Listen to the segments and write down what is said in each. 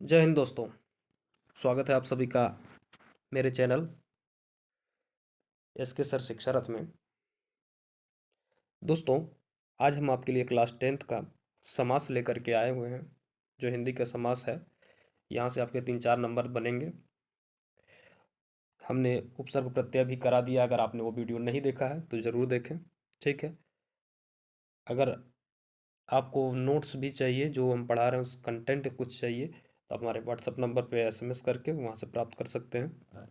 जय हिंद दोस्तों। स्वागत है आप सभी का मेरे चैनल एस के सर शिक्षा रथ में। दोस्तों, आज हम आपके लिए क्लास 10th का समास लेकर के आए हुए हैं। जो हिंदी का समास है, यहाँ से आपके 3-4 नंबर बनेंगे। हमने उपसर्ग प्रत्यय भी करा दिया। अगर आपने वो वीडियो नहीं देखा है तो ज़रूर देखें, ठीक है। अगर आपको नोट्स भी चाहिए, जो हम पढ़ा रहे हैं उस कंटेंट कुछ चाहिए, तो आप हमारे व्हाट्सएप नंबर पे SMS करके वहाँ से प्राप्त कर सकते हैं।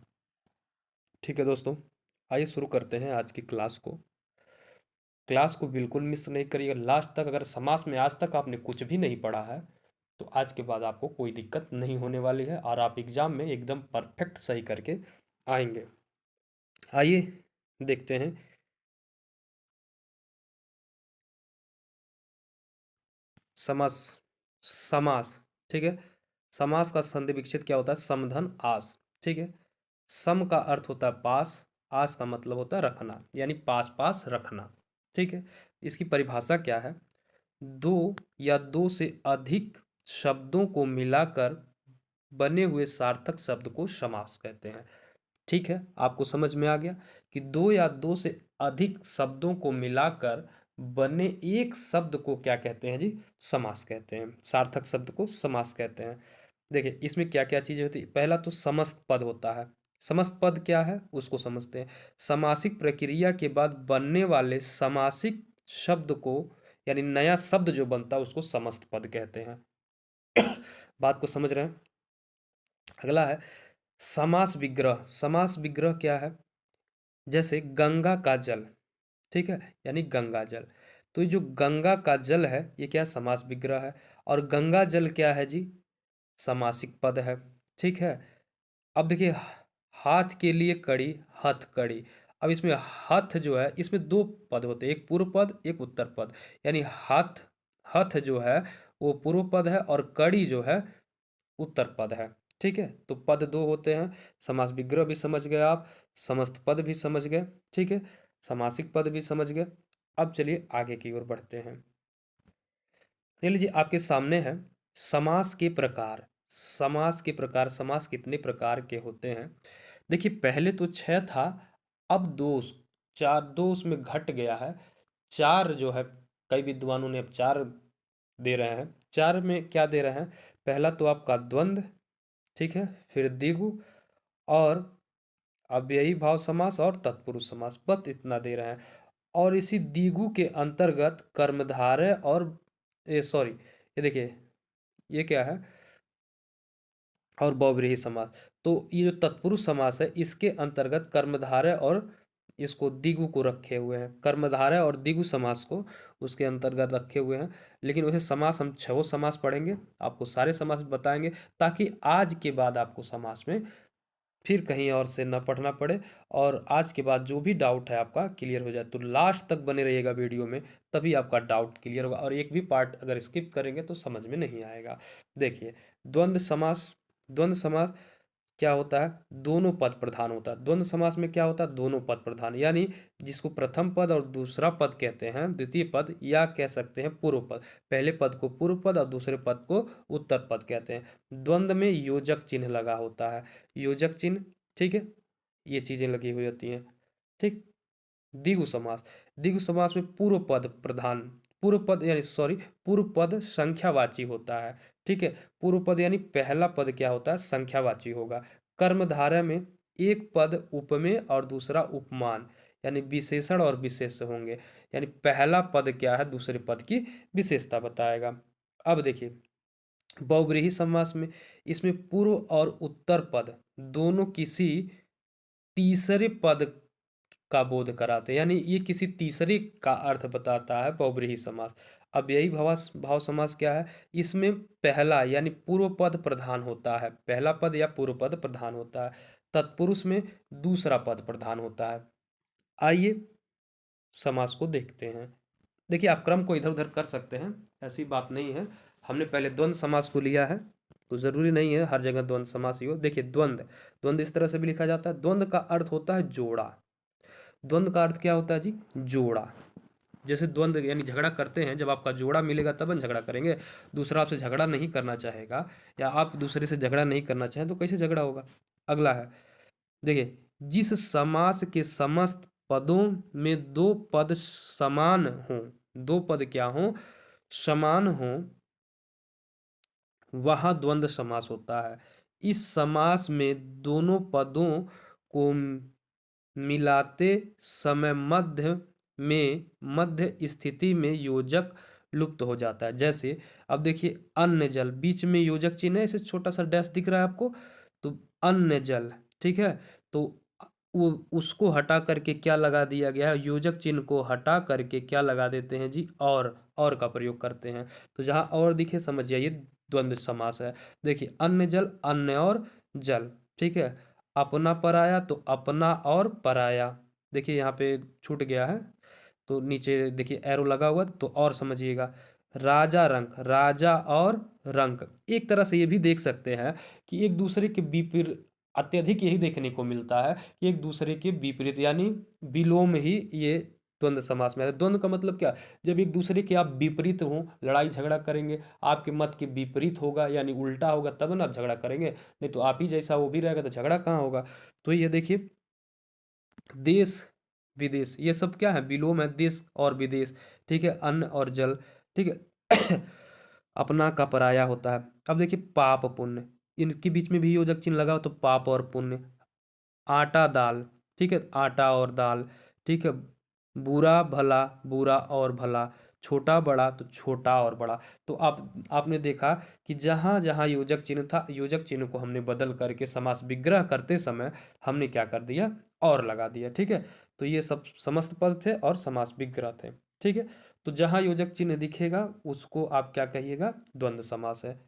ठीक है दोस्तों, आइए शुरू करते हैं आज की क्लास को। क्लास को बिल्कुल मिस नहीं करिएगा लास्ट तक। अगर समास में आज तक आपने कुछ भी नहीं पढ़ा है तो आज के बाद आपको कोई दिक्कत नहीं होने वाली है और आप एग्जाम में एकदम परफेक्ट सही करके आएंगे। आइए देखते हैं। समास समास ठीक है। समास का संधि विच्छेद क्या होता है? समधन आस। ठीक है। सम का अर्थ होता है पास, आस का मतलब होता है रखना, यानी पास पास रखना। ठीक है। इसकी परिभाषा क्या है? दो या दो से अधिक शब्दों को मिलाकर बने हुए सार्थक शब्द को समास कहते हैं। ठीक है, आपको समझ में आ गया कि दो या दो से अधिक शब्दों को मिलाकर बने एक शब्द को क्या कहते हैं जी? समास कहते हैं। सार्थक शब्द को समास कहते हैं। देखिए इसमें क्या क्या चीजें होती है। पहला तो समस्त पद होता है। समस्त पद क्या है उसको समझते हैं। समासिक प्रक्रिया के बाद बनने वाले समासिक शब्द को, यानी नया शब्द जो बनता है उसको समस्त पद कहते हैं। बात को समझ रहे हैं? अगला है समास विग्रह। समास विग्रह क्या है? जैसे गंगा का जल, ठीक है, यानी गंगा जल। तो ये जो गंगा का जल है ये क्या? समास विग्रह है। और गंगा जल क्या है जी? समासिक पद है। ठीक है। अब देखिए, हाथ के लिए कड़ी, हथ कड़ी। अब इसमें हथ जो है, इसमें दो पद होते हैं, एक पूर्व पद एक उत्तर पद। यानी हाथ, हथ जो है वो पूर्व पद है और कड़ी जो है उत्तर पद है। ठीक है, तो पद दो होते हैं। समास विग्रह भी समझ गए आप, समस्त पद भी समझ गए, ठीक है, समासिक पद भी समझ गए। अब चलिए आगे की ओर बढ़ते हैं। देख लीजिए आपके सामने है समास के प्रकार। समास के प्रकार, समास कितने प्रकार के होते हैं? देखिए पहले तो 6 था, अब दो, चार, दो उसमें घट गया है। चार जो है, कई विद्वानों ने अब चार दे रहे हैं। चार में क्या दे रहे हैं? पहला तो आपका द्वंद्व, ठीक है, फिर द्विगु और अव्ययी भाव समास और तत्पुरुष समास, बस इतना दे रहे हैं। और इसी द्विगु के अंतर्गत कर्मधारय और सॉरी, ये देखिए ये क्या है? और बहुव्रीहि समास। तो ये जो तत्पुरुष समास है इसके अंतर्गत कर्मधारय और इसको द्विगु को रखे हुए हैं। कर्मधारय और द्विगु समास को उसके अंतर्गत रखे हुए हैं। लेकिन वैसे समास हम 6 समास पढ़ेंगे, आपको सारे समास बताएंगे, ताकि आज के बाद आपको समास में फिर कहीं और से न पढ़ना पड़े और आज के बाद जो भी डाउट है आपका क्लियर हो जाए। तो लास्ट तक बने रहिएगा वीडियो में, तभी आपका डाउट क्लियर होगा। और एक भी पार्ट अगर स्किप करेंगे तो समझ में नहीं आएगा। देखिए द्वंद्व समास। द्वंद्व समास क्या होता है? दोनों पद प्रधान होता है। द्वंद्व समास में क्या होता है? दोनों पद प्रधान, यानी जिसको प्रथम पद और दूसरा पद कहते हैं, द्वितीय पद, या कह सकते हैं पूर्व पद। पहले पद को पूर्व पद और दूसरे पद को उत्तर पद कहते हैं। द्वंद्व में योजक चिन्ह लगा होता है। योजक चिन्ह, ठीक है, ये चीजें लगी हुई होती हैं। ठीक। द्विगु समास। द्विगु समास में पूर्व पद प्रधान, पूर्व पद यानी सॉरी, पूर्व पद संख्यावाची होता है। ठीक है। पूर्व पद यानी पहला पद क्या होता है? संख्यावाची होगा। कर्मधारय में एक पद उपमेय और दूसरा उपमान, यानी विशेषण और विशेष होंगे। यानी पहला पद क्या है? दूसरे पद की विशेषता बताएगा। अब देखिए बहुव्रीहि समास में, इसमें पूर्व और उत्तर पद दोनों किसी तीसरे पद का बोध कराते हैं, यानी ये किसी तीसरे का अर्थ बताता है बहुव्रीहि समास। अब यही भाव समास क्या है? इसमें पहला यानी पूर्व पद प्रधान होता है, पहला पद या पूर्व पद प्रधान होता है। तत्पुरुष में दूसरा पद प्रधान होता है। आइए समास को देखते हैं। देखिए आप क्रम को इधर उधर कर सकते हैं, ऐसी बात नहीं है। हमने पहले द्वंद्व समास को लिया है, तो जरूरी नहीं है हर जगह द्वंद्व समास ही हो। देखिए द्वंद्व, द्वंद्व इस तरह से भी लिखा जाता है। द्वंद्व का अर्थ होता है जोड़ा। द्वंद्व का अर्थ क्या होता है जी? जोड़ा। जैसे द्वंद्व यानी झगड़ा करते हैं, जब आपका जोड़ा मिलेगा तब हम झगड़ा करेंगे। दूसरा आपसे झगड़ा नहीं करना चाहेगा या आप दूसरे से झगड़ा नहीं करना चाहें तो कैसे झगड़ा होगा। अगला है, देखिए, जिस समास के समस्त पदों में दो पद समान हों, दो पद क्या हों, समान हों, वहाँ द्वंद्व समास होता है। इस समास में दोनों पदों को मिलाते समय मध्य स्थिति में योजक लुप्त हो जाता है। जैसे अब देखिए, अन्य जल, बीच में योजक चिन्ह है, ऐसे छोटा सा डैश दिख रहा है आपको, तो अन्य जल, ठीक है। तो वो उसको हटा करके क्या लगा दिया गया है, योजक चिन्ह को हटा करके क्या लगा देते हैं जी, और का प्रयोग करते हैं। तो जहाँ और दिखे समझ जाइए द्वंद्व समास है। देखिए, अन्य जल, अन्य और जल, ठीक है। अपना पराया तो अपना और पराया, देखिए यहाँ पे छूट गया है, तो नीचे देखिए एरो लगा हुआ, तो और समझिएगा। राजा रंक, राजा और रंक, एक तरह से ये भी देख सकते हैं कि एक दूसरे के विपरीत, अत्यधिक यही देखने को मिलता है कि एक दूसरे के विपरीत यानी विलोम ही ये द्वंद्व समास में है। द्वंद्व का मतलब क्या, जब एक दूसरे के आप विपरीत हों, लड़ाई झगड़ा करेंगे, आपके मत के विपरीत होगा यानी उल्टा होगा, तब ना आप झगड़ा करेंगे, नहीं तो आप ही जैसा वो भी रहेगा तो झगड़ा कहाँ होगा। तो ये देखिए, देश विदेश, ये सब क्या है, विलोम है, देश और विदेश, ठीक है, अन्न और जल, ठीक है। अपना का पराया होता है। अब देखिए, पाप पुण्य, इनके बीच में भी योजक चिन्ह लगा हो तो पाप और पुण्य। आटा दाल, ठीक है, आटा और दाल, ठीक है। बुरा भला, बुरा और भला। छोटा बड़ा तो छोटा और बड़ा। तो आपने देखा कि जहाँ जहाँ योजक चिन्ह था, योजक चिन्ह को हमने बदल करके समास विग्रह करते समय हमने क्या कर दिया, और लगा दिया, ठीक है। तो ये सब समस्त पद थे और समास विग्रह थे, ठीक है। तो जहाँ योजक चिन्ह दिखेगा उसको आप क्या कहिएगा, द्वंद्व समास है।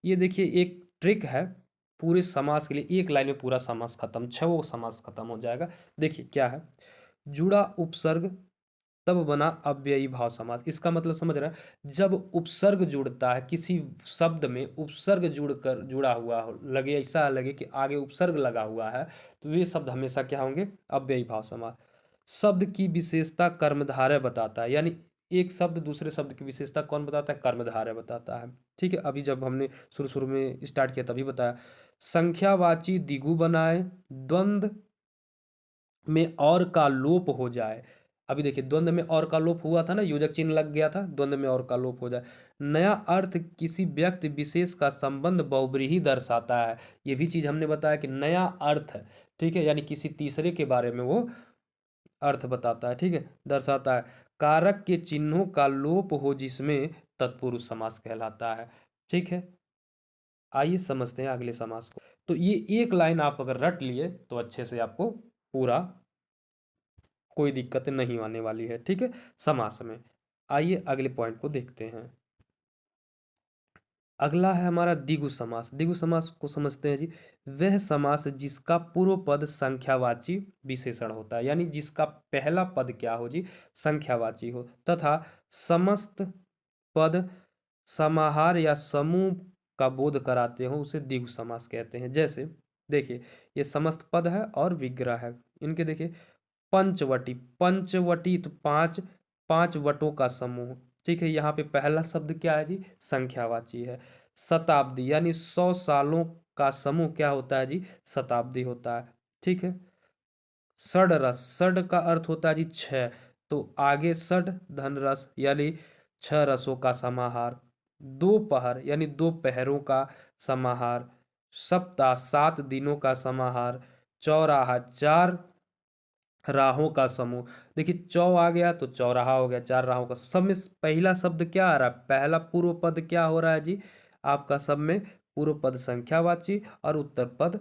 ये देखिए एक ट्रिक है, पूरे समास के लिए एक लाइन में पूरा समास खत्म, छह समास खत्म हो जाएगा। देखिए क्या है, जुड़ा उपसर्ग तब बना अव्ययी भाव समास। इसका मतलब समझ रहा है, जब उपसर्ग जुड़ता है किसी शब्द में, उपसर्ग जुड़ा हुआ हो, लगे ऐसा लगे कि आगे उपसर्ग लगा हुआ है, तो वे शब्द हमेशा क्या होंगे, अव्ययी भाव समास। शब्द की विशेषता कर्मधारय बताता है, यानी एक शब्द दूसरे शब्द की विशेषता कौन बताता है, कर्मधारय बताता है, ठीक है। अभी जब हमने शुरू शुरू में स्टार्ट किया तभी बताया। संख्यावाची दिगु बनाए, द्वंद्व में और का लोप हो जाए। अभी देखिए, द्वंद्व में और का लोप हुआ था ना, योजक चिन्ह लग गया था, द्वंद्व में और का लोप हो जाए। नया अर्थ किसी व्यक्ति विशेष का संबंध बहुब्रीही दर्शाता है। ये भी चीज हमने बताया कि नया अर्थ, ठीक है, यानी किसी तीसरे के बारे में वो अर्थ बताता है, ठीक है, दर्शाता है। कारक के चिन्हों का लोप हो जिसमें तत्पुरुष समास कहलाता है, ठीक है। आइए समझते हैं अगले समास को। तो ये एक लाइन आप अगर रट लिए तो अच्छे से आपको पूरा कोई दिक्कत नहीं आने वाली है, ठीक है, समास में। आइए अगले पॉइंट को देखते हैं। अगला है हमारा द्विगु समास। द्विगु समास को समझते हैं जी, वह समास जिसका पूर्व पद संख्यावाची विशेषण होता है, यानी जिसका पहला पद क्या हो जी, संख्यावाची हो, तथा समस्त पद समाहार या समूह का बोध कराते हो, उसे द्विगु समास कहते हैं। जैसे देखिए, ये समस्त पद है और विग्रह है, इनके देखिए, पंचवटी, पंचवटी तो पांच, पांच वटों का समूह, ठीक है। यहाँ पे पहला शब्द क्या है जी, संख्यावाची है। शताब्दी यानी 100 सालों का समूह क्या होता है जी, शताब्दी होता है, ठीक है। षड रस, षड का अर्थ होता है जी छह, तो आगे षड धन रस यानी छह रसों का समाहार। दोपहर यानी दो पहरों का समाहार। सप्ताह 7 दिनों का समाहार। चौराहा, चार राहों का समूह। देखिए, चौ आ गया तो चौराहा हो गया, चार राहों का। सब में पहला शब्द क्या आ रहा है, पहला पूर्व पद क्या हो रहा है जी, आपका सब में पूर्व पद संख्यावाची और उत्तर पद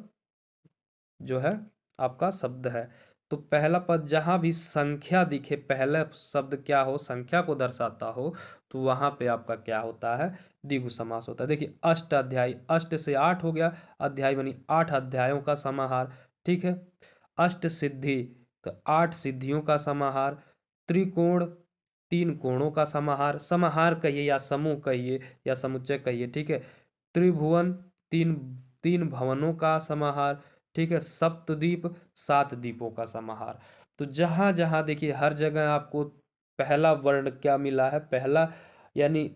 जो है आपका शब्द है। तो पहला पद जहां भी संख्या दिखे, पहला शब्द क्या हो, संख्या को दर्शाता हो, तो वहां पे आपका क्या होता है, द्विगु समास होता है। देखिए, अष्ट अध्याय, अष्ट से 8 हो गया, अध्याय बनी 8 अध्यायों का समाहार, ठीक है। अष्ट सिद्धि, तो 8 सिद्धियों का समाहार। त्रिकोण, 3 कोणों का समाहार, समाहार कहिए या समूह कहिए या समुच्चय कहिए, ठीक है। त्रिभुवन, तीन तीन भवनों का समाहार, ठीक है। सप्तद्वीप, 7 द्वीपों का समाहार। तो जहां जहां देखिए, हर जगह आपको पहला वर्ण क्या मिला है, पहला यानी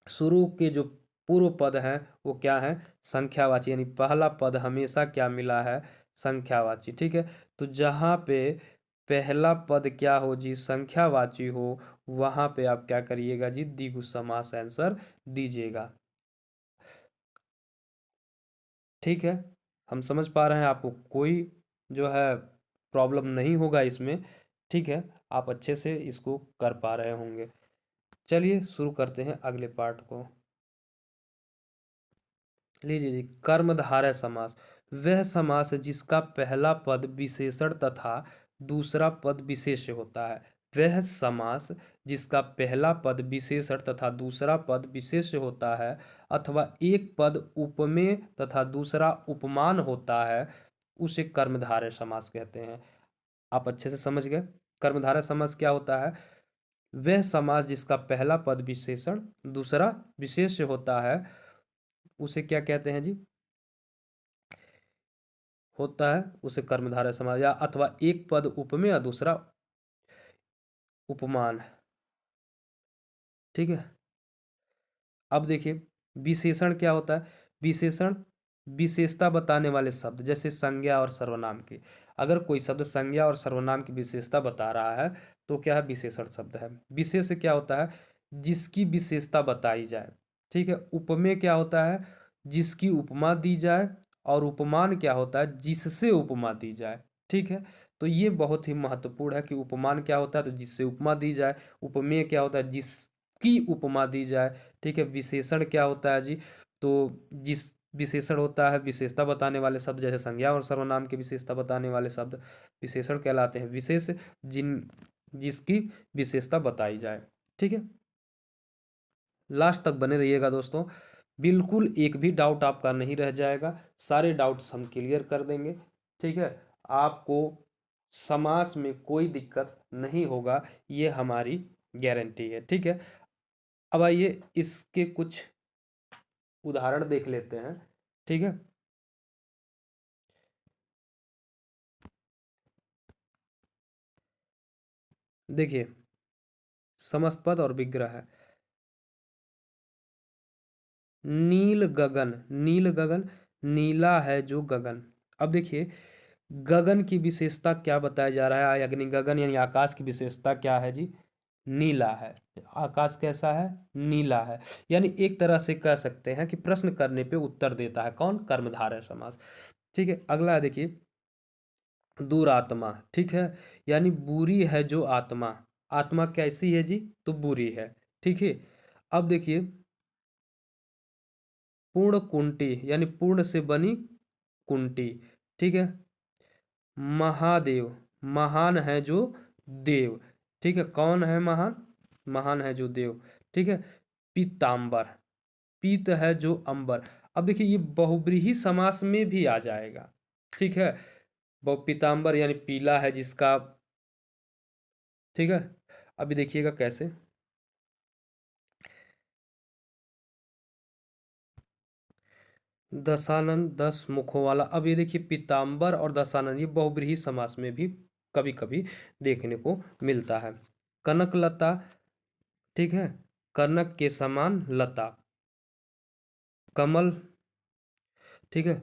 शुरू के जो पूर्व पद हैं वो क्या है, संख्यावाची, यानी पहला पद हमेशा क्या मिला है, संख्यावाची। ठीक है, तो जहाँ पे पहला पद क्या हो जी, संख्यावाची हो, वहां पे आप क्या करिएगा जी, द्विगु समास आंसर दीजिएगा। ठीक है, हम समझ पा रहे हैं, आपको कोई जो है प्रॉब्लम नहीं होगा इसमें। ठीक है, आप अच्छे से इसको कर पा रहे होंगे। चलिए शुरू करते हैं अगले पार्ट को। लीजिए जी, कर्मधारय समास वह समास है जिसका पहला पद विशेषण तथा दूसरा पद विशेष्य होता है। वह समास जिसका पहला पद विशेषण तथा दूसरा पद विशेष्य होता है, अथवा एक पद उपमेय तथा दूसरा उपमान होता है, उसे कर्मधारय समास कहते हैं। आप अच्छे से समझ गए। कर्मधारय समास क्या होता है, वह समास जिसका पहला पद विशेषण दूसरा विशेष्य होता है, उसे क्या कहते हैं जी, होता है उसे कर्मधारय समास, या अथवा एक पद उपमेय या दूसरा उपमान। ठीक है, अब देखिए विशेषण क्या होता है। विशेषण विशेषता बताने वाले शब्द, जैसे संज्ञा और सर्वनाम की। अगर कोई शब्द संज्ञा और सर्वनाम की विशेषता बता रहा है तो क्या है, विशेषण शब्द है। विशेष क्या होता है, जिसकी विशेषता बताई जाए। ठीक है, उपमेय क्या होता है, जिसकी उपमा दी जाए। और उपमान क्या होता है, जिससे उपमा दी जाए। ठीक है, तो ये बहुत ही महत्वपूर्ण है कि उपमान क्या होता है, तो जिससे उपमा दी जाए। उपमेय क्या होता है, जिसकी उपमा दी जाए। ठीक है, विशेषण क्या होता है जी, तो जिस विशेषण होता है विशेषता बताने वाले शब्द, जैसे संज्ञा और सर्वनाम की विशेषता बताने वाले शब्द विशेषण कहलाते हैं। विशेष जिसकी विशेषता बताई जाए। ठीक है, लास्ट तक बने रहिएगा दोस्तों, बिल्कुल एक भी डाउट आपका नहीं रह जाएगा, सारे डाउट्स हम क्लियर कर देंगे। ठीक है, आपको समास में कोई दिक्कत नहीं होगा, ये हमारी गारंटी है। ठीक है, अब आइए इसके कुछ उदाहरण देख लेते हैं। ठीक है, देखिए समस्त और विग्रह है। नील गगन, नील गगन, नीला है जो गगन। अब देखिए गगन की विशेषता क्या बताया जा रहा है, अग्नि गगन यानी आकाश की विशेषता क्या है जी, नीला है। आकाश कैसा है, नीला है। यानी एक तरह से कह सकते हैं कि प्रश्न करने पे उत्तर देता है कौन, कर्मधारय समास। ठीक है, अगला है देखिए दुरात्मा। ठीक है, यानी बुरी है जो आत्मा। आत्मा कैसी है जी, तो बुरी है। ठीक है, अब देखिए पूर्ण कुंटी, यानी पूर्ण से बनी कुंटी। ठीक है, महादेव, महान है जो देव। ठीक है, कौन है महान, महान है जो देव। ठीक है, पीतांबर, पीत है जो अंबर। अब देखिए ये बहुब्रीहि समास में भी आ जाएगा। ठीक है, पीतांबर यानी पीला है जिसका। ठीक है, अभी देखिएगा कैसे, दशानन दस मुखों वाला। अब ये देखिए पीतांबर और दशानन ये बहुब्रीहि समास में भी कभी कभी देखने को मिलता है। कनकलता, ठीक है, कनक के समान लता। कमल, ठीक है,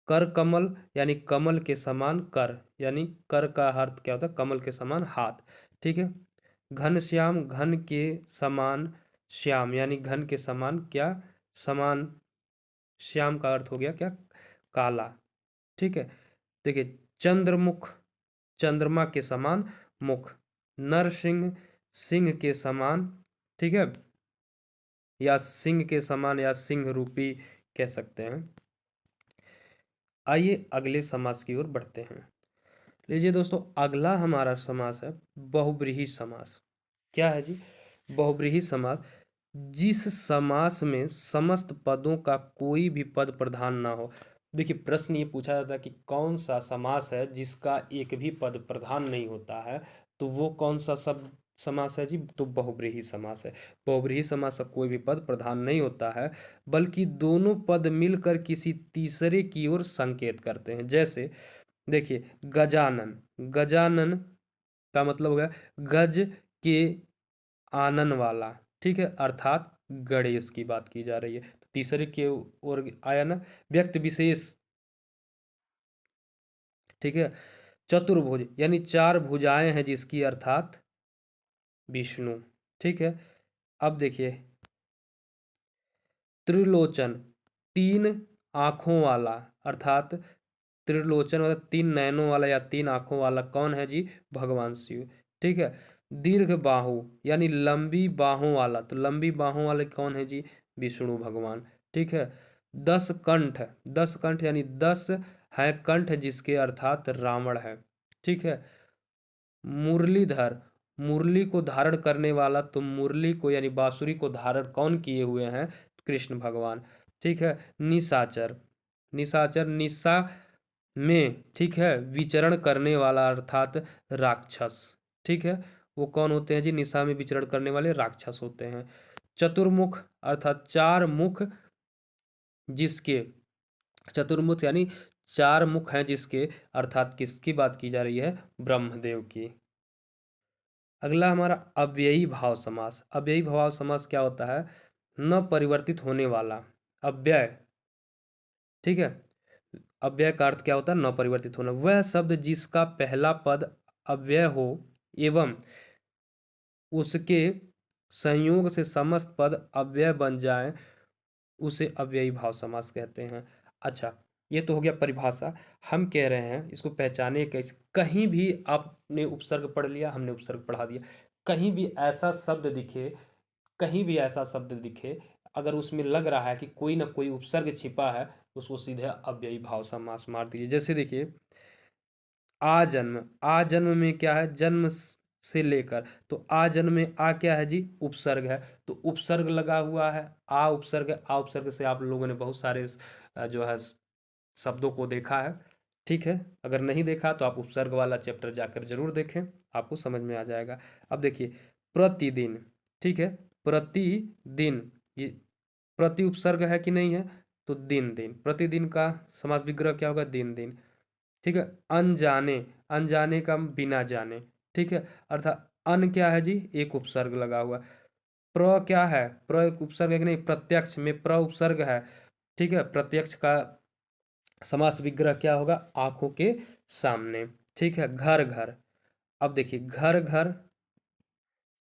कर कमल यानी कमल के समान कर, यानी कर का अर्थ क्या होता है, कमल के समान हाथ। ठीक है, घनश्याम, घन के समान श्याम, यानी घन के समान क्या, समान। श्याम का अर्थ हो गया क्या, काला। ठीक है, देखिए चंद्रमुख, चंद्रमा के समान मुख। नरसिंह, सिंह के समान। ठीक है, या सिंह के समान या सिंह रूपी कह सकते हैं। आइए अगले समास की ओर बढ़ते हैं। लीजिए दोस्तों, अगला हमारा समास है बहुब्रीहि समास। क्या है जी, बहुब्रीहि समास, जिस समास में समस्त पदों का कोई भी पद प्रधान ना हो। देखिए प्रश्न ये पूछा जाता है कि कौन सा समास है जिसका एक भी पद प्रधान नहीं होता है, तो वो कौन सा सब समास है जी, तो बहुब्रीहि समास है। बहुब्रीहि समास का कोई भी पद प्रधान नहीं होता है, बल्कि दोनों पद मिलकर किसी तीसरे की ओर संकेत करते हैं। जैसे देखिए गजानन, गजानन का मतलब हो गया गज के आनन वाला, ठीक है, अर्थात गणेश की बात की जा रही है। तो तीसरे के ओर आया ना, व्यक्ति विशेष, ठीक है। चतुर्भुज यानी चार भुजाएं हैं जिसकी, अर्थात विष्णु, ठीक है। अब देखिए त्रिलोचन, तीन आंखों वाला, अर्थात त्रिलोचन मतलब तीन नयनों वाला या तीन आंखों वाला कौन है जी, भगवान शिव, ठीक है। दीर्घ बाहु यानी लंबी बाहों वाला, तो लंबी बाहों वाले कौन है जी, विष्णु भगवान, ठीक है। दस कंठ, दस कंठ यानी 10 है कंठ जिसके, अर्थात रावण है, ठीक है। मुरलीधर, मुरली को धारण करने वाला, तो मुरली को यानी बांसुरी को धारण कौन किए हुए हैं, कृष्ण भगवान, ठीक है। निशाचर, निशाचर निशा में, ठीक है, विचरण करने वाला, अर्थात राक्षस, ठीक है। वो कौन होते हैं जी, निशा में विचरण करने वाले राक्षस होते हैं। चतुर्मुख अर्थात चार मुख जिसके, चतुर्मुख यानी चार मुख हैं जिसके, अर्थात किसकी बात की जा रही है, ब्रह्मदेव की। अगला हमारा अव्ययी भाव समास। अव्ययी भाव समास क्या होता है, न परिवर्तित होने वाला, अव्यय, ठीक है। अव्यय का अर्थ क्या होता है, न परिवर्तित होना, वह शब्द जिसका पहला पद अव्यय हो एवं उसके संयोग से समस्त पद अव्यय बन जाए, उसे अव्ययी भाव समास कहते हैं। अच्छा, ये तो हो गया परिभाषा। हम कह रहे हैं इसको पहचाने कैसे, कहीं भी आपने उपसर्ग पढ़ लिया, हमने उपसर्ग पढ़ा दिया, कहीं भी ऐसा शब्द दिखे, कहीं भी ऐसा शब्द दिखे, अगर उसमें लग रहा है कि कोई ना कोई उपसर्ग छिपा है, उसको सीधे अव्ययी भाव समास मार दीजिए। जैसे देखिए आजन्म, आजन्म में क्या है, जन्म से लेकर, तो आजन्म में आ क्या है जी, उपसर्ग है, तो उपसर्ग लगा हुआ है, आ उपसर्ग है, आ उपसर्ग से आप लोगों ने बहुत सारे जो है शब्दों को देखा है, ठीक है। अगर नहीं देखा तो आप उपसर्ग वाला चैप्टर जाकर जरूर देखें, आपको समझ में आ जाएगा। अब देखिए प्रतिदिन, ठीक है, प्रतिदिन, ये प्रति उपसर्ग है कि नहीं है, तो दिन दिन, प्रतिदिन का समास विग्रह क्या होगा, दिन दिन, ठीक है। अनजाने, अनजाने का बिना जाने, ठीक है, अर्थात अन क्या है जी, एक उपसर्ग लगा हुआ। प्र क्या है, प्र एक उपसर्ग है कि नहीं, प्रत्यक्ष में प्र उपसर्ग है, ठीक है। प्रत्यक्ष का समास विग्रह क्या होगा, आंखों के सामने, ठीक है। घर घर, अब देखिए घर घर,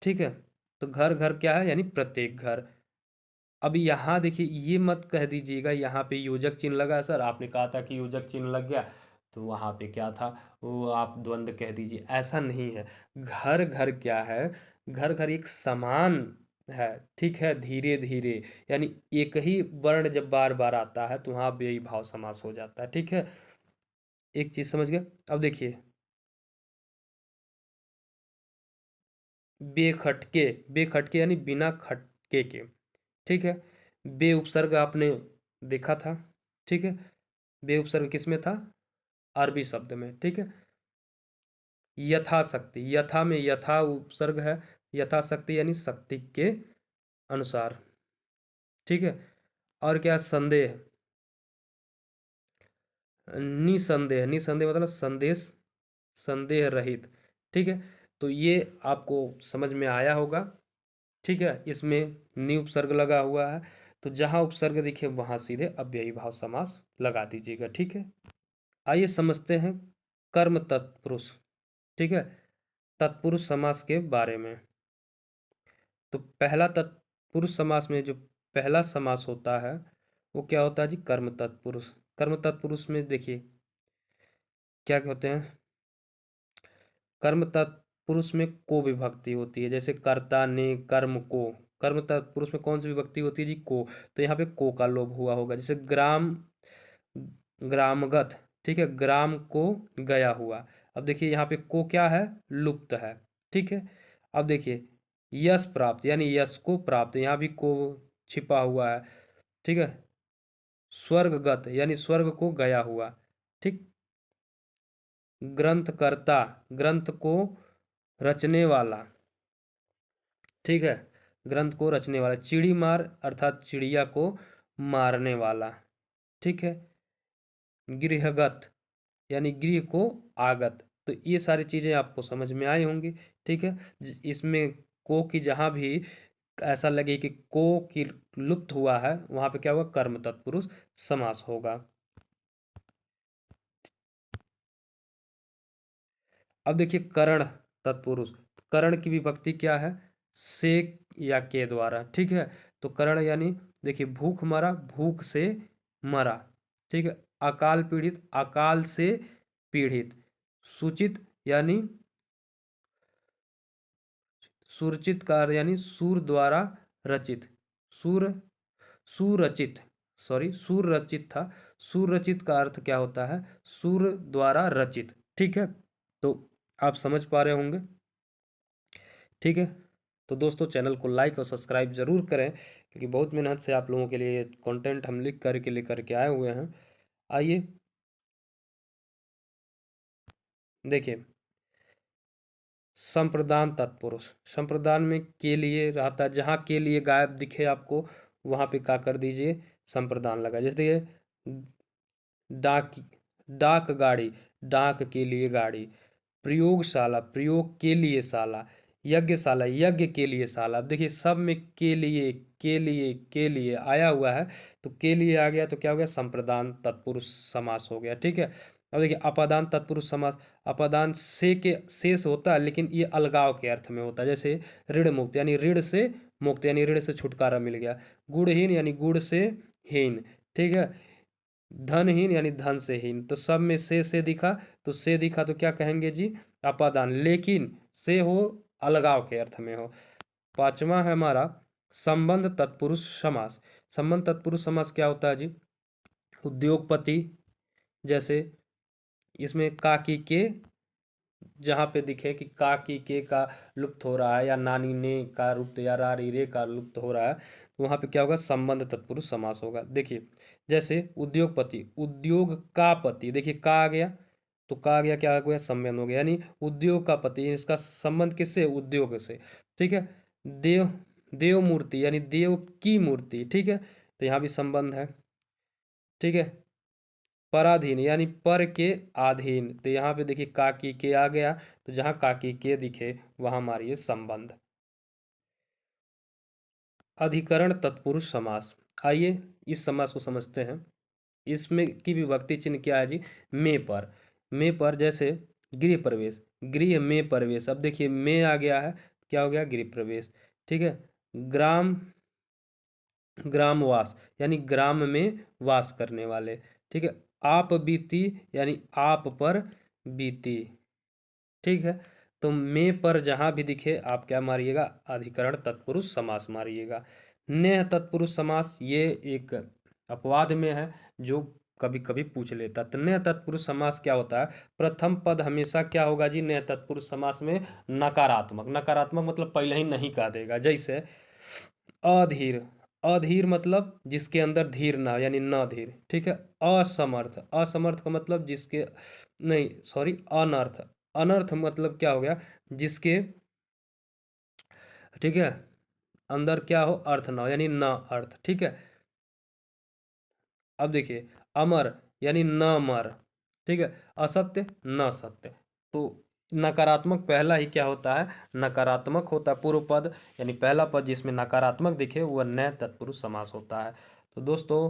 ठीक है, तो घर घर क्या है, यानी प्रत्येक घर। अब यहाँ देखिए ये मत कह दीजिएगा यहाँ पे योजक चिन्ह लगा है, सर आपने कहा था कि योजक चिन्ह लग गया, तो वहाँ पे क्या था, वो आप द्वंद्व कह दीजिए, ऐसा नहीं है। घर घर क्या है, घर घर एक समान है, ठीक है, धीरे धीरे, यानी एक ही वर्ण जब बार बार आता है तो वहाँ व्ययी भाव समास हो जाता है, ठीक है। एक चीज समझ गए। अब देखिए बेखटके, बेखटके यानी बिना खटके के, ठीक है। बे उपसर्ग आपने देखा था, ठीक है। बे उपसर्ग किस में था, अरबी शब्द में, ठीक है। यथाशक्ति, यथा में यथा उपसर्ग है, यथाशक्ति यानी शक्ति के अनुसार, ठीक है। और क्या, संदेह, निसंदेह, निसंदेह मतलब संदेश, संदेह रहित, ठीक है। तो ये आपको समझ में आया होगा, ठीक है। इसमें नि उपसर्ग लगा हुआ है, तो जहां उपसर्ग दिखे वहां सीधे अव्ययी भाव समास लगा दीजिएगा, ठीक है। आइए समझते हैं कर्म तत्पुरुष, ठीक है, तत्पुरुष समास के बारे में। तो पहला तत्पुरुष समास में जो पहला समास होता है वो क्या होता है जी, कर्म तत्पुरुष। कर्म तत्पुरुष में देखिए क्या होते हैं, कर्म तत्पुरुष में को विभक्ति होती है, जैसे कर्ता ने कर्म को, कर्म तत्पुरुष में कौन सी विभक्ति होती है जी, को, तो यहाँ पे को का लोप हुआ होगा। जैसे ग्राम, ग्रामगत, ठीक है, ग्राम को गया हुआ। अब देखिए यहाँ पे को क्या है, लुप्त है, ठीक है। अब देखिए यश प्राप्त यानी यश को प्राप्त, यहाँ भी को छिपा हुआ है, ठीक है। स्वर्गगत यानी स्वर्ग को गया हुआ, ठीक। ग्रंथकर्ता, ग्रंथ को रचने वाला, ठीक है, ग्रंथ को रचने वाला। चिड़ी मार अर्थात चिड़िया को मारने वाला, ठीक है। गृहगत यानी गृह को आगत, तो ये सारी चीज़ें आपको समझ में आई होंगी। ठीक है, इसमें को की जहाँ भी ऐसा लगे कि को की लुप्त हुआ है, वहाँ पे क्या होगा, कर्म तत्पुरुष समास होगा। अब देखिए करण तत्पुरुष, करण की विभक्ति क्या है, से या के द्वारा। ठीक है, तो करण यानी देखिए भूख मरा, भूख से मरा। ठीक है, अकाल पीड़ित, अकाल से पीड़ित। सूचित यानी सुरचित कार्य यानी सूर द्वारा रचित, सूर सुरचित, सॉरी सुरचित था, सुरचित का अर्थ क्या होता है, सूर द्वारा रचित। ठीक है, तो आप समझ पा रहे होंगे। ठीक है, तो दोस्तों चैनल को लाइक और सब्सक्राइब ज़रूर करें, क्योंकि बहुत मेहनत से आप लोगों के लिए कंटेंट हम लिख करके लेकर के आए हुए हैं। आइए देखिए, संप्रदान तत्पुरुष, संप्रदान में के लिए रहता है, जहाँ के लिए गायब दिखे आपको वहाँ पे क्या कर दीजिए, संप्रदान लगा। जैसे ये डाक, डाक गाड़ी, डाक के लिए गाड़ी। प्रयोगशाला, प्रयोग के लिए शाला। यज्ञशाला, यज्ञ के लिए शाला। अब देखिए सब में के लिए के लिए के लिए आया हुआ है, तो के लिए आ गया तो क्या हो गया, संप्रदान तत्पुरुष समास हो गया। ठीक है, अब देखिए अपादान तत्पुरुष समास, अपादान से के शेष होता है, लेकिन ये अलगाव के अर्थ में होता है। जैसे ऋण मुक्त यानी ऋण से मुक्त, यानी ऋण से छुटकारा मिल गया। गुणहीन यानी गुण से हीन। ठीक है, धनहीन यानी धन से हीन। तो सब में से दिखा, तो से दिखा तो क्या कहेंगे जी, अपादान, लेकिन से हो अलगाव के अर्थ में हो। पांचवा है हमारा संबंध तत्पुरुष समास। संबंध तत्पुरुष समास क्या होता है जी, उद्योगपति, जैसे इसमें काकी के जहाँ पे दिखे कि का की के का लुप्त हो रहा है, या नानी ने का लुप्त, या रारी रे का लुप्त हो रहा है, तो वहाँ पे क्या होगा, संबंध तत्पुरुष समास होगा। देखिए जैसे उद्योगपति, उद्योग का पति, देखिए का आ गया, तो का आ गया, क्या आ गया, संबंध हो गया, यानी उद्योग का पति, इसका संबंध किससे, उद्योग से। ठीक है, देव, देव मूर्ति यानी देव की मूर्ति। ठीक है, तो यहाँ भी संबंध है। ठीक है, पराधीन यानी पर के अधीन, तो यहाँ पे देखिए काकी के आ गया, तो जहाँ काकी के दिखे वहां मारिए संबंध। अधिकरण तत्पुरुष समास, आइए इस समास को समझते हैं। इसमें की विभक्ति चिन्ह क्या है जी, में पर। में पर, जैसे गृह प्रवेश, गृह में प्रवेश। अब देखिए में आ गया है, क्या हो गया, गृह प्रवेश। ठीक है, ग्राम, ग्रामवास यानी ग्राम में वास करने वाले। ठीक है, आप बीती यानी आप पर बीती। ठीक है, तो में पर जहां भी दिखे आप क्या मारिएगा, अधिकरण तत्पुरुष समास मारिएगा। नेह तत्पुरुष समास, ये एक अपवाद में है जो कभी कभी पूछ लेता। तो नेह तत्पुरुष समास क्या होता है, प्रथम पद हमेशा क्या होगा जी, नेह तत्पुरुष समास में नकारात्मक, नकारात्मक मतलब पहले ही नहीं कह देगा। जैसे अधीर, अधीर मतलब जिसके अंदर धीर ना, यानी न धीर। ठीक है, असमर्थ, असमर्थ का मतलब जिसके, नहीं सॉरी, अनर्थ, अनर्थ मतलब क्या हो गया, जिसके, ठीक है, अंदर क्या हो, अर्थ ना हो, यानी न अर्थ। ठीक है, अब देखिए अमर यानी न मर। ठीक है, असत्य न सत्य। तो नकारात्मक पहला ही क्या होता है, नकारात्मक होता है पूर्व पद, यानी पहला पद जिसमें नकारात्मक दिखे वह नए तत्पुरुष समास होता है। तो दोस्तों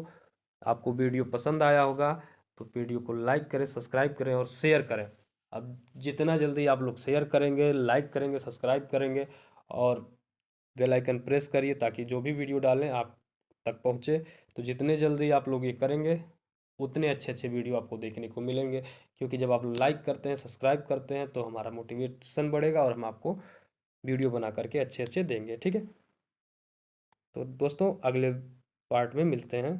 आपको वीडियो पसंद आया होगा, तो वीडियो को लाइक करें, सब्सक्राइब करें और शेयर करें। अब जितना जल्दी आप लोग शेयर करेंगे, लाइक करेंगे, सब्सक्राइब करेंगे और बेल आइकन प्रेस करिए, ताकि जो भी वीडियो डालें आप तक पहुँचे। तो जितने जल्दी आप लोग ये करेंगे उतने अच्छे अच्छे वीडियो आपको देखने को मिलेंगे, क्योंकि जब आप लाइक करते हैं, सब्सक्राइब करते हैं, तो हमारा मोटिवेशन बढ़ेगा और हम आपको वीडियो बना करके अच्छे अच्छे देंगे। ठीक है, तो दोस्तों अगले पार्ट में मिलते हैं।